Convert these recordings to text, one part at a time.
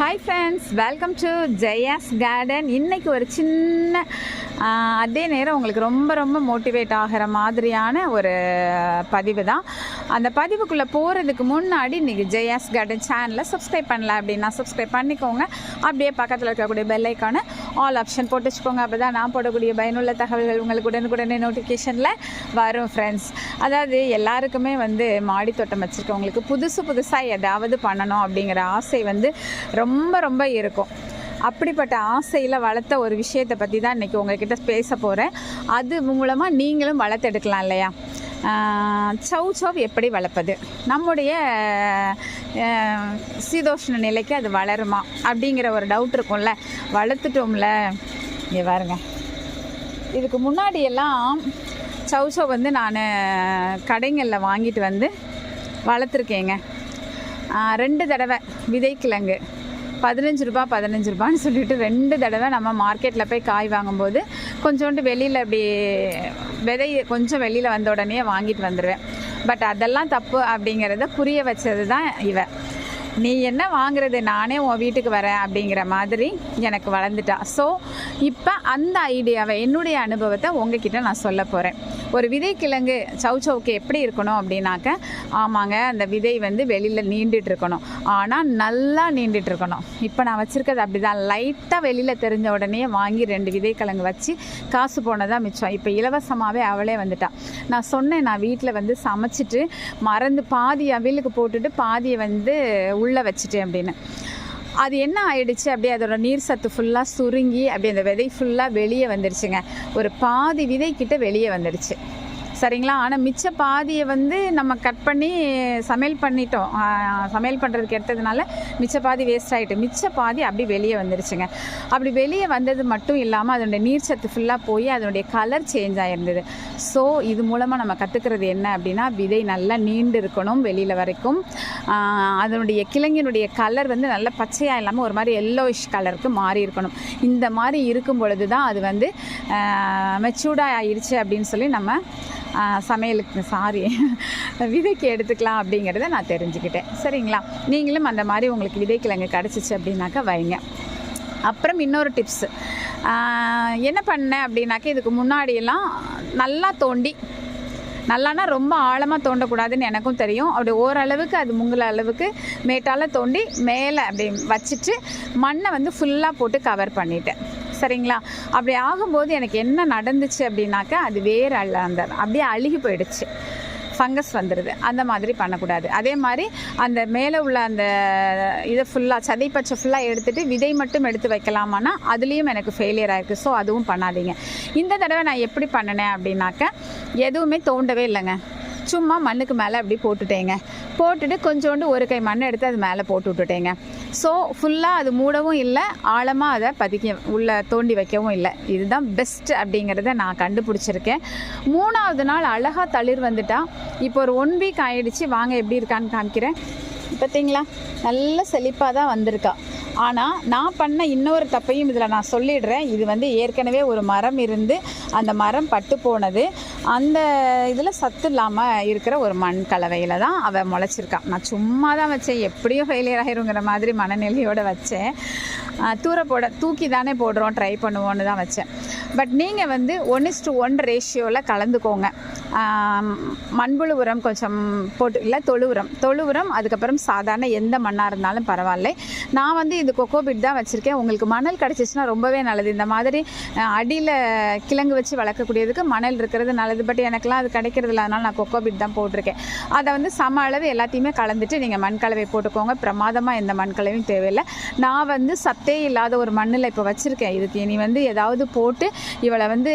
Hi friends, welcome to Jaya's garden. இன்றைக்கி ஒரு சின்ன அதே நேரம் உங்களுக்கு ரொம்ப ரொம்ப மோட்டிவேட் ஆகிற மாதிரியான ஒரு பதிவு தான். அந்த பதிவுக்குள்ளே போகிறதுக்கு முன்னாடி இன்றைக்கி ஜெயாஸ் கார்டன் சேனலை சப்ஸ்கிரைப் பண்ணல அப்படின்னா சப்ஸ்கிரைப் பண்ணிக்கோங்க. அப்படியே பக்கத்தில் இருக்கக்கூடிய பெல் ஐக்கானை ஆல் ஆப்ஷன் போட்டு வச்சுக்கோங்க. அப்போ தான் நான் போடக்கூடிய பயனுள்ள தகவல்கள் உங்களுக்கு உடனுக்குடனே நோட்டிஃபிகேஷனில் வரும். ஃப்ரெண்ட்ஸ், அதாவது எல்லாருக்குமே மாடி தோட்டம் வச்சுருக்கவங்களுக்கு புதுசாக ஏதாவது பண்ணணும் அப்படிங்கிற ஆசை ரொம்ப ரொம்ப இருக்கும். அப்படிப்பட்ட ஆசையில் வளர்த்த ஒரு விஷயத்தை பற்றி தான் இன்றைக்கி உங்கள்கிட்ட பேச போகிறேன். அது மூலமாக நீங்களும் வளர்த்தெடுக்கலாம் இல்லையா? சவ் எப்படி வளர்ப்பது, நம்முடைய சீதோஷ்ண நிலைக்கு அது வளருமா அப்படிங்கிற ஒரு டவுட் இருக்கும்ல. வளர்த்துட்டோம்ல, இங்கே பாருங்க. இதுக்கு முன்னாடியெல்லாம் சவ் நான் கடைங்களில் வாங்கிட்டு வளர்த்துருக்கேங்க. 2 தடவை விதைக்கிழங்கு 15 ரூபான்னு சொல்லிட்டு 2 தடவை நம்ம மார்க்கெட்டில் போய் காய் வாங்கும்போது கொஞ்சோண்டு வெளியில் அப்படி விதை கொஞ்சம் வெளியில் வந்த உடனே வாங்கிட்டு வந்துடுவேன். பட் அதெல்லாம் தப்பு அப்படிங்கிறத புரிய வச்சது தான் இவ. நீ என்ன வாங்குறது, நானே உன் வீட்டுக்கு வரேன் அப்படிங்கிற மாதிரி எனக்கு வளர்ந்துட்டா. ஸோ இப்போ அந்த ஐடியாவை, என்னுடைய அனுபவத்தை உங்ககிட்ட நான் சொல்ல போகிறேன். ஒரு விதைக்கிழங்கு சவுக்கு எப்படி இருக்கணும் அப்படின்னாக்க, ஆமாங்க, அந்த விதை வெளியில் நீண்டுட்டு இருக்கணும். ஆனால் நல்லா நீண்டுட்டு இருக்கணும். இப்போ நான் வச்சுருக்கிறது அப்படி தான். லைட்டாக வெளியில் தெரிஞ்ச உடனே வாங்கி 2 விதைக்கிழங்கு வச்சு காசு போனதான் மிச்சம். இப்போ இலவசமாகவே அவளே வந்துட்டா. நான் சொன்னேன், நான் வீட்டில் சமைச்சிட்டு மறந்து பாதி அவிலுக்கு போட்டுட்டு பாதியை உள்ளே வச்சுட்டேன் அப்படின்னு. அது என்ன ஆயிடுச்சு, அப்படியே அதோட நீர் சத்து ஃபுல்லாக சுருங்கி அப்படியே அந்த விதை ஃபுல்லாக வெளியே வந்துடுச்சுங்க. ஒரு பாதி விதை கிட்ட வெளியே வந்துடுச்சு, சரிங்களா? ஆனால் மிச்ச பாதியை நம்ம கட் பண்ணி சமையல் பண்ணிட்டோம். சமையல் பண்ணுறதுக்கு எடுத்ததுனால மிச்ச பாதி வேஸ்ட் ஆகிட்டு, மிச்ச பாதி அப்படி வெளியே வந்துருச்சுங்க. அப்படி வெளியே வந்தது மட்டும் இல்லாமல் அதனுடைய நீர் சத்து ஃபுல்லாக போய் அதனுடைய கலர் சேஞ்ச் ஆகிருந்தது. ஸோ இது மூலமாக நம்ம கற்றுக்கிறது என்ன அப்படின்னா, விதை நல்லா நீண்டு இருக்கணும் வெளியில் வரைக்கும். அதனுடைய கிழங்கினுடைய கலர் நல்ல பச்சையாக இல்லாமல் ஒரு மாதிரி எல்லோயிஷ் கலருக்கு மாறி இருக்கணும். இந்த மாதிரி இருக்கும் பொழுது தான் அது மெச்சூர்டாக ஆயிடுச்சு அப்படின்னு சொல்லி நம்ம சமையலுக்கு விதைக்கு எடுத்துக்கலாம் அப்படிங்கிறத நான் தெரிஞ்சுக்கிட்டேன். சரிங்களா? நீங்களும் அந்த மாதிரி உங்களுக்கு விதைக்கிழங்கு கிடச்சிச்சு அப்படின்னாக்கா வைங்க. அப்புறம் இன்னொரு டிப்ஸு என்ன பண்ணேன் அப்படின்னாக்கா, இதுக்கு முன்னாடியெல்லாம் நல்லா தோண்டி, நல்லானா ரொம்ப ஆழமாக தோண்டக்கூடாதுன்னு எனக்கும் தெரியும். அப்படி ஓரளவுக்கு அது முங்குற அளவுக்கு மேட்டால் தோண்டி மேலே அப்படி வச்சுட்டு மண்ணை ஃபுல்லாக போட்டு கவர் பண்ணிட்டேன். சரிங்களா? அப்படி ஆகும்போது எனக்கு என்ன நடந்துச்சு அப்படின்னாக்கா, அது வேறு அந்த அப்படியே அழுகி போயிடுச்சு, ஃபங்கஸ் வந்துடுது. அந்த மாதிரி பண்ணக்கூடாது. அதே மாதிரி அந்த மேலே உள்ள அந்த இதை ஃபுல்லாக சதைப்பச்சை ஃபுல்லாக எடுத்துகிட்டு விதை மட்டும் எடுத்து வைக்கலாமான்னா அதுலேயும் எனக்கு ஃபெயிலியர் ஆகிருக்கு. ஸோ அதுவும் பண்ணாதீங்க. இந்த தடவை நான் எப்படி பண்ணினேன் அப்படின்னாக்கா, எதுவுமே தோண்டவே இல்லைங்க. சும்மா மண்ணுக்கு மேலே அப்படி போட்டுட்டு கொஞ்சோண்டு ஒரு கை மண்ணை எடுத்து அது மேலே போட்டு விட்டுட்டேங்க. ஸோ ஃபுல்லாக அது மூடவும் இல்லை, ஆழமாக அதை உள்ள தோண்டி வைக்கவும் இல்லை. இதுதான் பெஸ்ட் அப்படிங்கிறத நான் கண்டுபிடிச்சிருக்கேன். 3ஆவது நாள் அழகாக தளிர் வந்துட்டா. இப்போ ஒரு 1 வீக் ஆகிடுச்சு. வாங்க எப்படி இருக்கான்னு காமிக்கிறேன். பார்த்தீங்களா, நல்ல செழிப்பாக தான் வந்திருக்கா. ஆனால் நான் பண்ண இன்னொரு தப்பையும் இதில் நான் சொல்லிடுறேன். இது ஏற்கனவே ஒரு மரம் இருந்து அந்த மரம் பட்டு போனது. அந்த இதில் சத்து இல்லாமல் இருக்கிற ஒரு மண் கலவையில் தான் அவள் முளைச்சிருக்கான். நான் சும்மா தான் வச்சேன், எப்படியும் ஃபெயிலியர் ஆகிருங்கிற மாதிரி மனநிலையோடு வச்சேன். தூக்கி தானே போடுறோம், ட்ரை பண்ணுவோன்னு தான் வச்சேன். பட் நீங்கள் 1:1 ரேஷியோவில் கலந்துக்கோங்க. மண்புழு உரம் கொஞ்சம் போட்டு, இல்லை தொழு உரம், அதுக்கப்புறம் சாதாரண எந்த மண்ணாக இருந்தாலும் பரவாயில்லை. நான் இது கொக்கோபிட் தான் வச்சுருக்கேன். உங்களுக்கு மணல் கிடச்சிச்சின்னா ரொம்பவே நல்லது. இந்த மாதிரி அடியில் கிழங்கு வச்சு வளர்க்கக்கூடியதுக்கு மணல் இருக்கிறது நல்லது. பட் எனக்குலாம் அது கிடைக்கிறதில்ல, அதனால் நான் கொக்கோபிட் தான் போட்டிருக்கேன். அதை சம அளவு எல்லாத்தையுமே கலந்துட்டு நீங்கள் மண் கலவை போட்டுக்கோங்க. பிரமாதமாக எந்த மண் கலவையும் தேவையில்லை. நான் சத்தே இல்லாத ஒரு மண்ணில் இப்போ வச்சுருக்கேன். இதுக்கு இனி ஏதாவது போட்டு இவளை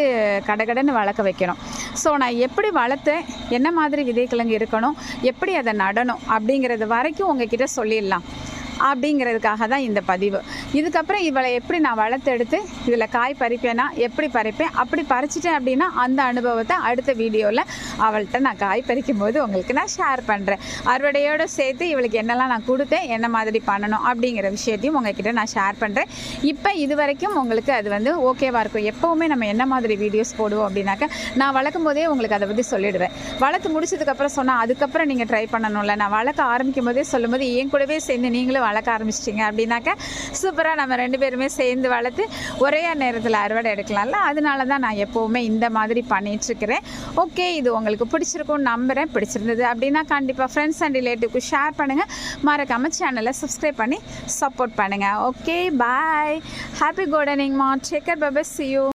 கடகடன்னு வளர்க்க வைக்கணும். ஸோ நான் எப்படி வளர்த்தேன், என்ன மாதிரி விதைக்கிழங்கு இருக்கணும், எப்படி அதை நடணும் அப்படிங்கிறது வரைக்கும் உங்ககிட்ட சொல்லிடலாம் அப்படிங்கிறதுக்காக தான் இந்த பதிவு. இதுக்கப்புறம் இவளை எப்படி நான் வளர்த்தெடுத்து இதில் காய் பறிப்பேனா, எப்படி பறிப்பேன், அப்படி பறிச்சிட்டேன் அப்படின்னா அந்த அனுபவத்தை அடுத்த வீடியோவில் அவள்கிட்ட நான் காய் பறிக்கும் போது உங்களுக்கு நான் ஷேர் பண்ணுறேன். அறுவடையோடு சேர்த்து இவளுக்கு என்னெல்லாம் நான் கொடுத்தேன், என்ன மாதிரி பண்ணணும் அப்படிங்கிற விஷயத்தையும் உங்ககிட்ட நான் ஷேர் பண்ணுறேன். இப்போ இது வரைக்கும் உங்களுக்கு அது ஓகேவாக இருக்கும். எப்போவுமே நம்ம என்ன மாதிரி வீடியோஸ் போடுவோம் அப்படின்னாக்கா, நான் வளர்க்கும் போதே உங்களுக்கு அதை பற்றி சொல்லிவிடுவேன். வளர்த்து முடிச்சதுக்கப்புறம் சொன்னால் அதுக்கப்புறம் நீங்கள் ட்ரை பண்ணணும்ல. நான் வளர்க்க ஆரம்பிக்கும் போதே சொல்லும்போது என் கூடவே சேர்ந்து நீங்களும் வளர்க்க ஆரம்பிச்சிட்டிங்க அப்படின்னாக்கா சூப்பராக நம்ம 2 பேருமே சேர்ந்து வளர்த்து ஒரே நேரத்தில் அறுவடை எடுக்கலாம்ல. அதனால தான் நான் எப்போவுமே இந்த மாதிரி பண்ணிகிட்ருக்கிறேன். ஓகே, இது உங்களுக்கு பிடிச்சிருக்கும்னு நம்புகிறேன். பிடிச்சிருந்தது அப்படின்னா கண்டிப்பாக ஃப்ரெண்ட்ஸ் அண்ட் ரிலேட்டிவ்க்கு ஷேர் பண்ணுங்கள். மறக்காமல் சேனலை சப்ஸ்கிரைப் பண்ணி சப்போர்ட் பண்ணுங்கள். Okay, bye. ஹாப்பி கார்டனிங் மா. Take care. Bye bye. See you.